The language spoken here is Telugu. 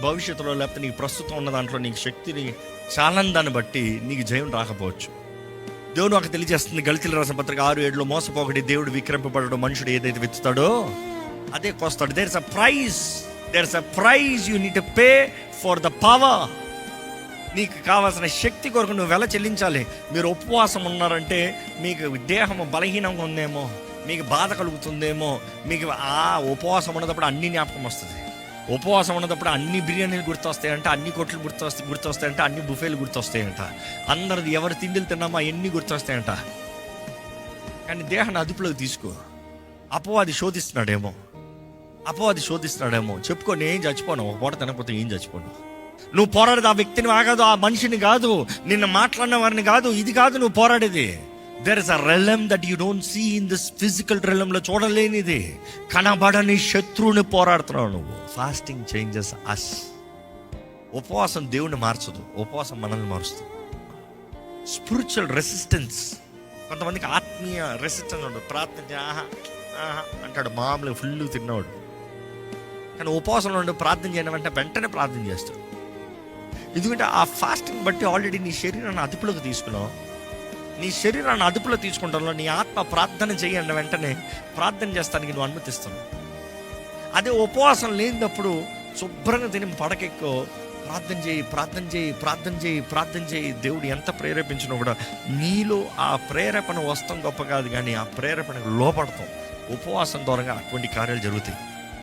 భవిష్యత్తులో లేకపోతే నీకు ప్రస్తుతం ఉన్న దాంట్లో నీకు శక్తిని చాలని దాన్ని బట్టి నీకు జయం రాకపోవచ్చు. దేవుడు నాకు తెలియజేస్తుంది, గళితీయుల రాసిన పత్రిక 6:7 మోసపోకడి, దేవుడు విక్రమింపబడడం, మనుషుడు ఏదైతే విత్తుతాడో అదే కోస్తాడు. There is a price you need to pay for the power. నీకు కావాల్సిన శక్తి కొరకు నువ్వు వెల చెల్లించాలి. మీరు ఉపవాసం ఉన్నారంటే మీకు దేహం బలహీనంగా ఉందేమో, మీకు బాధ కలుగుతుందేమో. మీకు ఆ ఉపవాసం ఉన్నప్పుడు అన్ని జ్ఞాపకం వస్తుంది. ఉపవాసం ఉన్నప్పుడు అన్ని బిర్యానీలు గుర్తొస్తాయంట, అన్ని కొట్లు గుర్తొస్తాయంట, అన్ని బుఫేలు గుర్తొస్తాయంట, అందరిది ఎవరు తిండిలు తిన్నామో అవన్నీ గుర్తొస్తాయంట. కానీ దేహాన్ని అదుపులోకి తీసుకో. అపవాది శోధిస్తున్నాడేమో చెప్పుకో, నేను చచ్చిపోను, ఒక పూట తినకపోతే ఏం చచ్చిపోను. నువ్వు పోరాడేది ఆ వ్యక్తిని కాదు, ఆ మనిషిని కాదు, నిన్న మాట్లాడిన వారిని కాదు, ఇది కాదు నువ్వు పోరాడేది. There is a realm that you don't see in this physical realm లో చూడలేనిది, కనబడని శత్రువుని పోరాడుతున్నావు నువ్వు. ఫాస్టింగ్ చేంజెస్ అస్. ఉపవాసం దేవుని మార్చదు, ఉపవాసం మనల్ని మారుస్తుంది. స్పిరిచువల్ రెసిస్టెన్స్, కొంతమందికి ఆత్మీయ రెసిస్టెన్స్ ఉండదు. ప్రార్థన అంటాడు, మామూలుగా ఫుల్ తిన్నవాడు, కానీ ఉపవాసంలో ఉండి ప్రార్థన చేయడం అంటే వెంటనే ప్రార్థన చేస్తాడు. ఎందుకంటే ఆ ఫాస్టింగ్ బట్టి ఆల్రెడీ నీ శరీరాన్ని అదుపులోకి తీసుకున్నావు. నీ శరీరాన్ని అదుపులో తీసుకుంటాలో నీ ఆత్మ ప్రార్థన చేయండి, వెంటనే ప్రార్థన చేస్తానికి నువ్వు అనుమతిస్తున్నావు. అదే ఉపవాసం లేనప్పుడు శుభ్రంగా తిని పడకెక్కో, ప్రార్థన చేయి. దేవుడు ఎంత ప్రేరేపించినా కూడా నీలో ఆ ప్రేరేపణ వస్తాం గొప్ప కాదు, కానీ ఆ ప్రేరేపణకు లోపడతాం. ఉపవాసం ద్వారా అటువంటి కార్యాలు జరుగుతాయి.